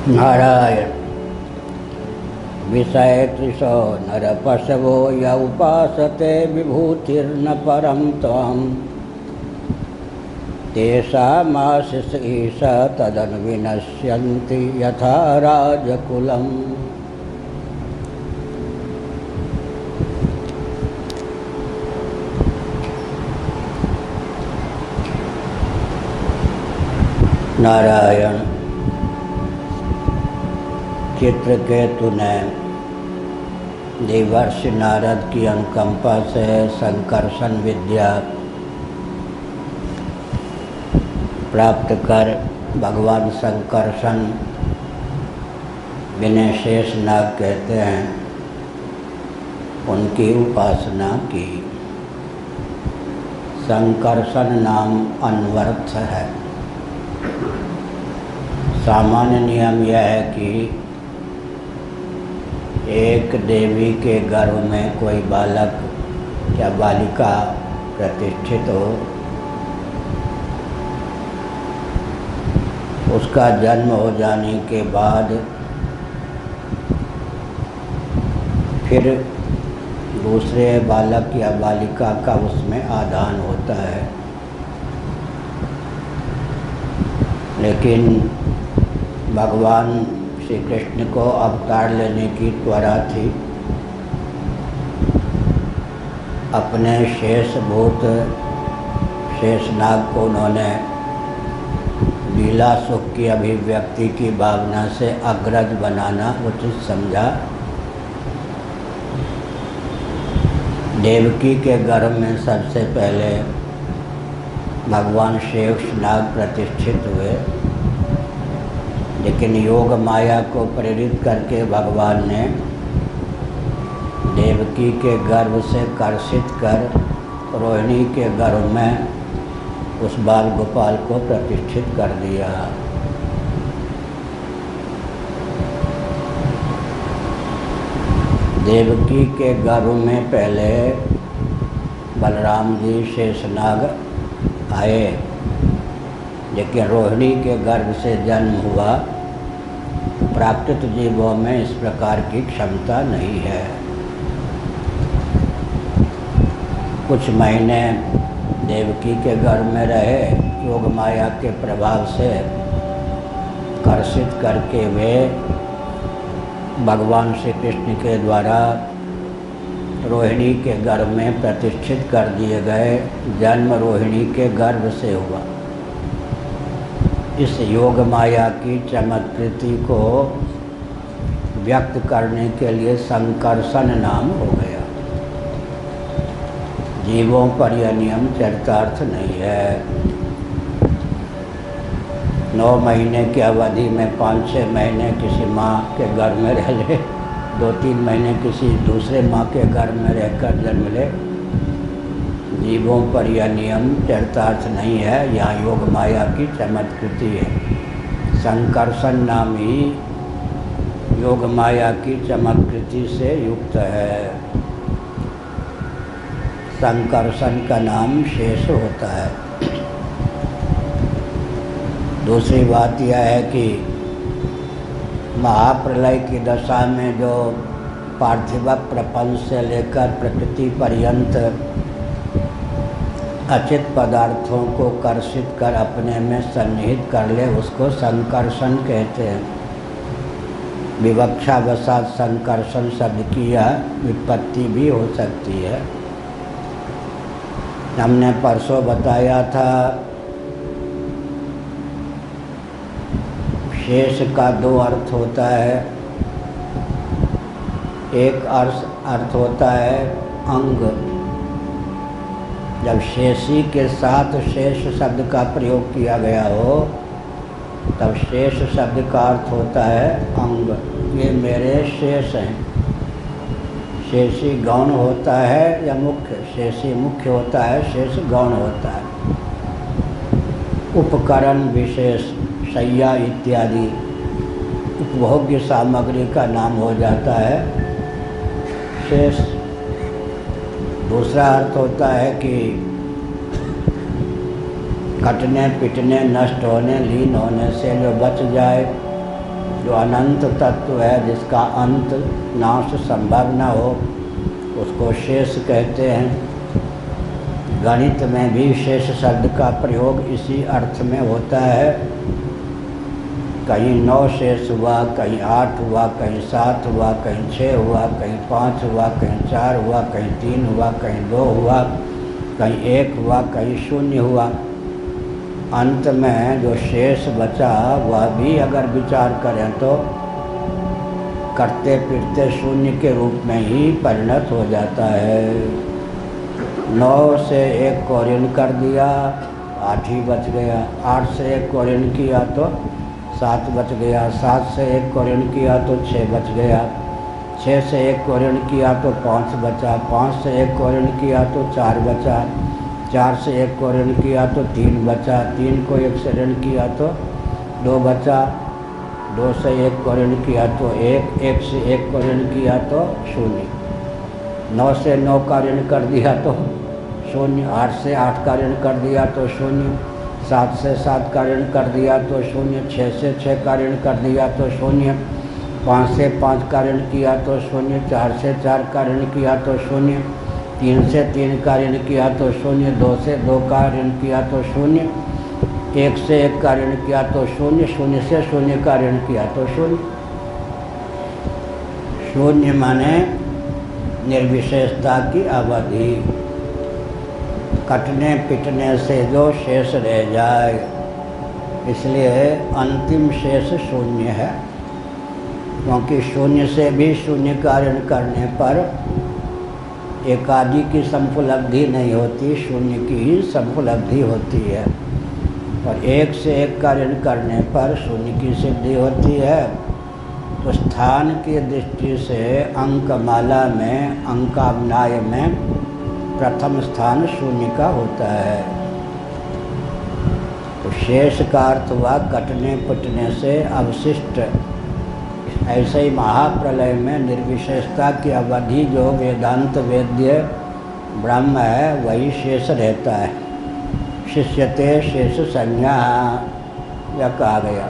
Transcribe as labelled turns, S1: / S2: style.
S1: नारायण विषय तृषो नरपशवो य उपासते विभूतिर्न परं त्वं तेषामाशिष ईश तदन्विनश्यन्ति यथा राजकुलम्। नारायण चित्रकेतु ने देवर्षि नारद की अनुकंपा से संकर्षण विद्या प्राप्त कर भगवान संकर्षण जिन्हें शेषनाग कहते हैं उनकी उपासना की। संकर्षण नाम अनवर्थ है। सामान्य नियम यह है कि एक देवी के गर्भ में कोई बालक या बालिका प्रतिष्ठित हो, उसका जन्म हो जाने के बाद फिर दूसरे बालक या बालिका का उसमें आदान होता है। लेकिन भगवान श्री कृष्ण को अवतार लेने की त्वरा थी। अपने शेषभूत शेषनाग को उन्होंने लीला सुख की अभिव्यक्ति की भावना से अग्रज बनाना उचित समझा। देवकी के गर्भ में सबसे पहले भगवान शेषनाग प्रतिष्ठित हुए, लेकिन योग माया को प्रेरित करके भगवान ने देवकी के गर्भ से कर्षित कर रोहिणी के गर्भ में उस बाल गोपाल को प्रतिष्ठित कर दिया। देवकी के गर्भ में पहले बलराम जी शेषनाग आए, लेकिन रोहिणी के गर्भ से जन्म हुआ। प्राकृत जीवों में इस प्रकार की क्षमता नहीं है। कुछ महीने देवकी के गर्भ में रहे, योग माया के प्रभाव से कर्षित करके वे भगवान श्री कृष्ण के द्वारा रोहिणी के गर्भ में प्रतिष्ठित कर दिए गए। जन्म रोहिणी के गर्भ से हुआ। इस योग माया की चमत्कृति को व्यक्त करने के लिए संकर्षण नाम हो गया। जीवों पर यह नियम चरितार्थ नहीं है। 9 महीने की अवधि में 5-6 महीने किसी माँ के गर्भ में रह ले, 2-3 महीने किसी दूसरे माँ के गर्भ में रहकर जन्म ले। जीवों पर यह नियम चरितार्थ नहीं है। यहाँ योग माया की चमत्कृति है। संकर्षण नाम ही योग माया की चमत्कृति से युक्त है। संकर्षण का नाम शेष होता है। दूसरी बात यह है कि महाप्रलय की दशा में जो पार्थिव प्रपंच से लेकर प्रकृति पर्यंत अचित पदार्थों को कर्षित कर अपने में सन्निहित कर ले, उसको संकर्षण कहते हैं। विवक्षावशात संकर्षण शब्द की यह विपत्ति भी हो सकती है। हमने परसों बताया था शेष का 2 अर्थ होता है। एक अर्थ होता है अंग। जब शेषी के साथ शेष शब्द का प्रयोग किया गया हो तब शेष शब्द का अर्थ होता है अंग। ये मेरे शेष हैं। शेषी गौण होता है या मुख्य? शेषी मुख्य होता है, शेष गौण होता है। उपकरण विशेष, शैया इत्यादि उपभोग्य सामग्री का नाम हो जाता है शेष। दूसरा अर्थ होता है कि कटने पिटने नष्ट होने लीन होने से जो बच जाए जो अनंत तत्व है, जिसका अंत नाश संभव न हो, उसको शेष कहते हैं। गणित में भी शेष शब्द का प्रयोग इसी अर्थ में होता है। कहीं 9 शेष हुआ, कहीं 8 हुआ, कहीं 7 हुआ, कहीं 6 हुआ, कहीं 5 हुआ, कहीं 4 हुआ, कहीं 3 हुआ, कहीं 2 हुआ, कहीं 1 हुआ, कहीं 0 हुआ। अंत में जो शेष बचा वह भी अगर विचार करें तो करते फिरते शून्य के रूप में ही परिणत हो जाता है। 9 से 1 को ऋण कर दिया, 8 ही बच गया। 8 से 1 को ऋण किया तो 7 बच गया। 7 से 1 को ऋण किया तो 6 बच गया। 6 से 1 को ऋण किया तो 5 बचा। 5 से 1 को ऋण किया तो 4 बचा। 4 से 1 को ऋण किया तो 3 बचा। 3 को 1 से ऋण किया तो 2 बचा। 2 से 1 को ऋण किया तो 1। 1 से 1 को ऋण किया तो 0। 9 से 9 का ऋण कर दिया तो 0। 8 से 8 का ऋण कर दिया तो 0। 7 से 7 का ऋण कर दिया तो 0। 6 से 6 का ऋण कर दिया तो 0। 5 से 5 का ऋण किया तो 0। 4 से 4 का ऋण किया तो 0। 3 से 3 का ऋण किया तो 0। 2 से 2 का ऋण किया तो 0। 1 से 1 का ऋण किया तो 0। 0 से 0 का ऋण किया तो 0। शून्य माने निर्विशेषता की अवधि, कटने पिटने से जो शेष रह जाए, इसलिए अंतिम शेष शून्य है। क्योंकि शून्य से भी शून्य का ऋण करने पर एकादि की संपलब्धि नहीं होती, शून्य की ही संपलब्धि होती है। और 1 से 1 का ऋण करने पर शून्य की सिद्धि होती है। तो स्थान की दृष्टि से अंकमाला में, अंकावनाय में प्रथम स्थान शून्य का होता है। तो शेष का अर्थ हुआ कटने पिटने से अवशिष्ट। ऐसे ही महाप्रलय में निर्विशेषता की अवधि जो वेदांत वेद्य ब्रह्म है वही शेष रहता है। शिष्यते शेष संज्ञा, यह कहा गया।